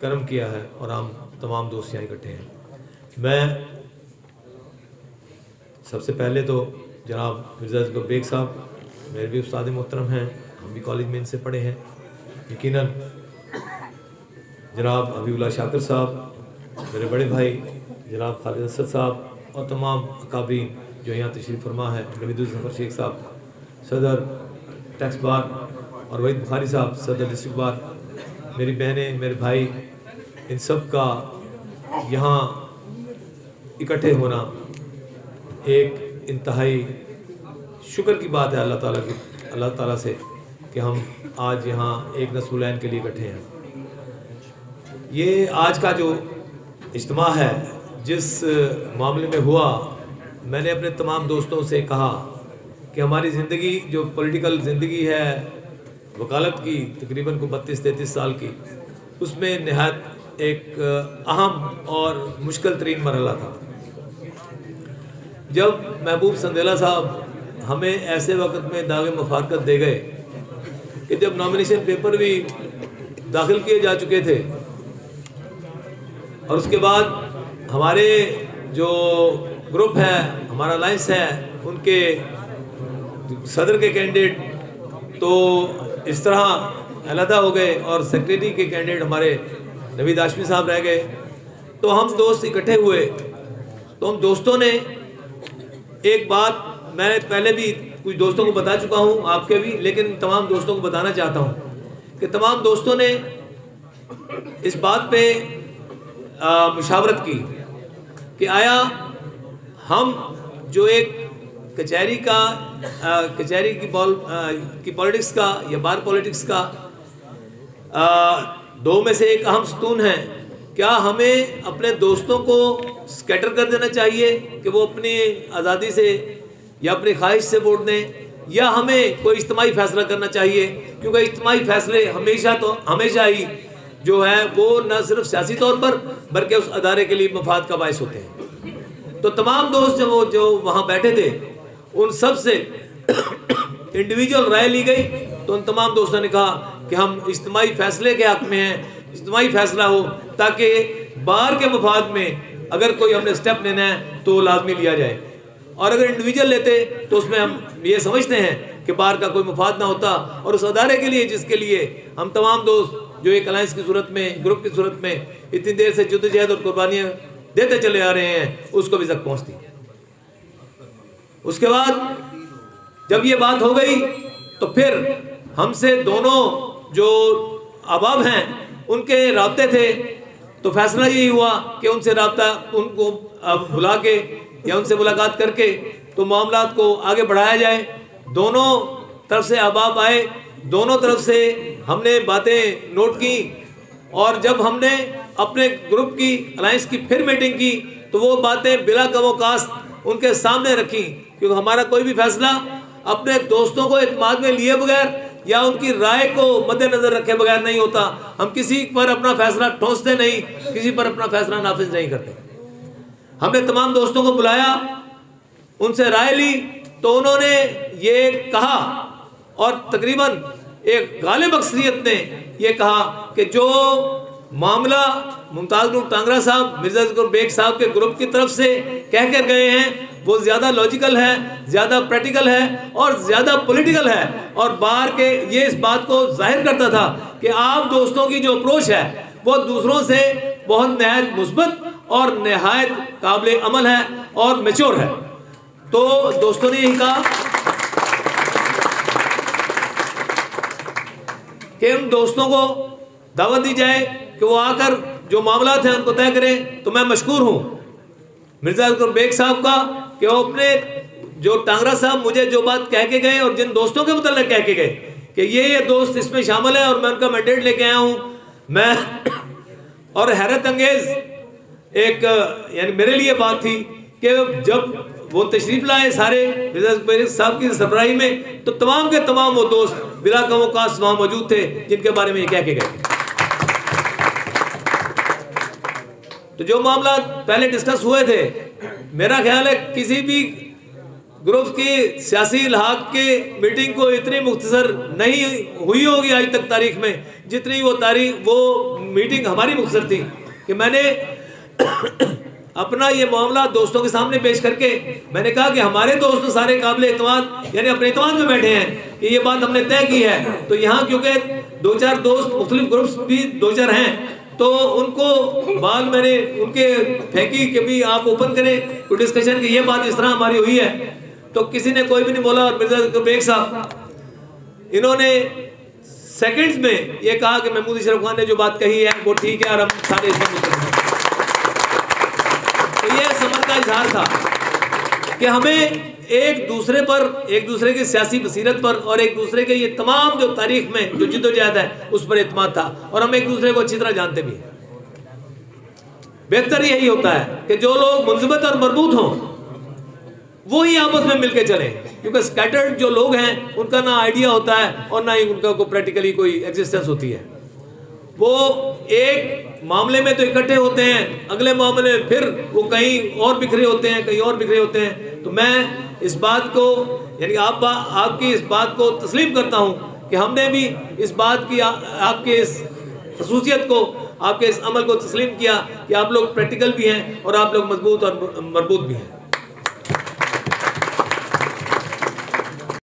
कर्म किया है और हम तमाम दोस्त यहाँ इकट्ठे हैं। मैं सबसे पहले तो जनाब मिर्ज़ा ज़फ़र बेग साहब मेरे भी उस्ताद मोहतरम हैं, हम भी कॉलेज में इनसे पढ़े हैं। यकीनन जनाब हबीबुल्लाह शाकिर साहब, मेरे बड़े भाई जनाब खालिद असद साहब और तमाम अकाबरीन जो यहाँ तशरीफ़ फरमा है, नवीद ज़फ़र शेख साहब सदर टैक्स बार और वहीद बुखारी साहब सदर डिस्ट्रिक्ट बार, मेरी बहनें, मेरे भाई, इन सब का यहाँ इकट्ठे होना एक इंतहाई शुक्र की बात है अल्लाह ताला से कि हम आज यहाँ एक नस्लैन के लिए इकट्ठे हैं। ये आज का जो इज्तिमा है, जिस मामले में हुआ, मैंने अपने तमाम दोस्तों से कहा कि हमारी ज़िंदगी जो पॉलिटिकल ज़िंदगी है वकालत की, तकरीबन को 32-33 साल की, उसमें नहायत एक अहम और मुश्किल तरीन मरहला था जब महबूब संदेला साहब हमें ऐसे वक्त में दागे मुफारकत दे गए कि जब नॉमिनेशन पेपर भी दाखिल किए जा चुके थे और उसके बाद हमारे जो ग्रुप है, हमारा अलायंस है, उनके सदर के कैंडिडेट तो इस तरह अलहदा हो गए और सेक्रेटरी के कैंडिडेट हमारे नवीद हाशमी साहब रह गए। तो हम दोस्त इकट्ठे हुए, तो हम दोस्तों ने एक बात मैं पहले भी कुछ दोस्तों को बता चुका हूँ, आपके भी, लेकिन तमाम दोस्तों को बताना चाहता हूँ कि तमाम दोस्तों ने इस बात पे मुशावरत की कि आया हम जो एक कचहरी की पॉलिटिक्स का या बार पॉलिटिक्स का दो में से एक अहम सतून है, क्या हमें अपने दोस्तों को स्कैटर कर देना चाहिए कि वो अपनी आज़ादी से या अपनी ख्वाहिश से वोट दें, या हमें कोई इज्तिमाई फैसला करना चाहिए, क्योंकि इज्तिमाई फैसले हमेशा ही जो है वो न सिर्फ सियासी तौर पर बल्कि उस अदारे के लिए मफाद का बायस होते हैं। तो तमाम दोस्त जो वहाँ बैठे थे उन सब से इंडिविजुअल राय ली गई। तो उन तमाम दोस्तों ने कहा कि हम इज्तिमाई फैसले के हक़ में हैं, इज्तिमाई फैसला हो ताकि बार के मफाद में अगर कोई हमने स्टेप लेना है तो लाजमी लिया जाए, और अगर इंडिविजुअल लेते तो उसमें हम ये समझते हैं कि बार का कोई मफाद ना होता और उस अदारे के लिए जिसके लिए हम तमाम दोस्त जो एक अलायंस की सूरत में, ग्रुप की सूरत में इतनी देर से जद्दोजहद और कुर्बानियाँ देते चले आ रहे हैं, उसको भी तक पहुँचती। उसके बाद जब ये बात हो गई तो फिर हमसे दोनों जो अहबाब हैं उनके राब्ते थे, तो फैसला यही हुआ कि उनसे राब्ता उनको बुला के या उनसे मुलाकात करके तो मामलात को आगे बढ़ाया जाए। दोनों तरफ से अहबाब आए, दोनों तरफ से हमने बातें नोट की, और जब हमने अपने ग्रुप की अलायंस की फिर मीटिंग की तो वो बातें बिला कमो कास्त उनके सामने रखी, क्योंकि हमारा कोई भी फैसला अपने दोस्तों को इत्मीनान में लिए बगैर या उनकी राय को मद्देनजर रखे बगैर नहीं होता। हम किसी पर अपना फैसला ठोंसते नहीं, किसी पर अपना फैसला नाफिज नहीं करते। हमने तमाम दोस्तों को बुलाया, उनसे राय ली, तो उन्होंने ये कहा और तकरीबन एक गालिब अक्सरियत ने ये कहा कि जो मामला मुमताज़ नूर टांगरा साहब, मिर्ज़ा ज़फ़र बेग साहब के ग्रुप की तरफ से कह कर गए हैं वो ज़्यादा लॉजिकल है, ज़्यादा प्रैक्टिकल है और ज़्यादा पॉलिटिकल है, और बाहर के ये इस बात को जाहिर करता था कि आप दोस्तों की जो अप्रोच है वो दूसरों से बहुत नहायत मुस्बत और नहायत काबिल अमल है और मैच्योर है। तो दोस्तों ने यही कहा कि उन दोस्तों को दावत दी जाए कि वो आकर जो मामलात हैं उनको तय करें। तो मैं मशकूर हूँ मिर्ज़ा ज़फ़र बेग साहब का कि वो अपने जो टांगरा साहब मुझे जो बात कह के गए और जिन दोस्तों के मुताल्लिक़ कह के गए कि ये दोस्त इसमें शामिल है और मैं उनका मैंडेट लेके आया हूँ मैं और हैरत अंगेज़ एक यानी मेरे लिए बात थी कि जब वो तशरीफ़ लाए सारे मिर्ज़ा ज़फ़र बेग साहब की सरबराही में, तो तमाम के तमाम वो दोस्त बिला कमो कास्ट वहाँ मौजूद थे जिनके बारे में ये कह के गए। तो जो मामला पहले डिस्कस हुए थे, मेरा ख्याल है किसी भी ग्रुप की सियासी इल्हाक की मीटिंग को इतनी मुख्तसर नहीं हुई होगी आज तक तारीख में, जितनी वो मीटिंग हमारी मुख्तसर थी कि मैंने अपना ये मामला दोस्तों के सामने पेश करके मैंने कहा कि हमारे दोस्त सारे काबिल एतमाद यानी अपने एतमाद में बैठे हैं कि ये बात हमने तय की है। तो यहाँ क्योंकि 2-4 दोस्त मुख्तलिफ ग्रुप्स भी 2-4 हैं, तो उनको बाल मैंने उनके फेंकी कि भी आप ओपन करें कोई डिस्कशन की ये बात इस तरह हमारी हुई है। तो किसी ने कोई भी नहीं बोला। और मिर्जा बेग साहब इन्होंने सेकंड्स में ये कहा कि महमूद अशरफ खान ने जो बात कही है वो ठीक है और हम सारे इसमें मुतफ़िक़ हैं। तो ये समझ का इजहार था कि हमें एक दूसरे की सियासी बसीरत पर और एक दूसरे के ये तमाम जो तारीख में जो जिद्दोजहद है उस पर एतमाद था, और हम एक दूसरे को अच्छी तरह जानते भी हैं। बेहतर यही होता है कि जो लोग मुंज़बित और मरबूत हों वो ही आपस में मिलके चलें, क्योंकि स्कैटर्ड जो लोग हैं उनका ना आइडिया होता है और ना ही उनका कोई प्रैक्टिकली कोई एग्जिस्टेंस होती है। वो एक मामले में तो इकट्ठे होते हैं, अगले मामले में फिर वो कहीं और बिखरे होते हैं, कहीं और बिखरे होते हैं। तो मैं इस बात को यानी आपकी इस बात को तस्लीम करता हूँ कि हमने भी इस बात की आपके इस खसूसियत को, आपके इस अमल को तस्लीम किया कि आप लोग प्रैक्टिकल भी हैं और आप लोग मजबूत और मरबूत भी हैं।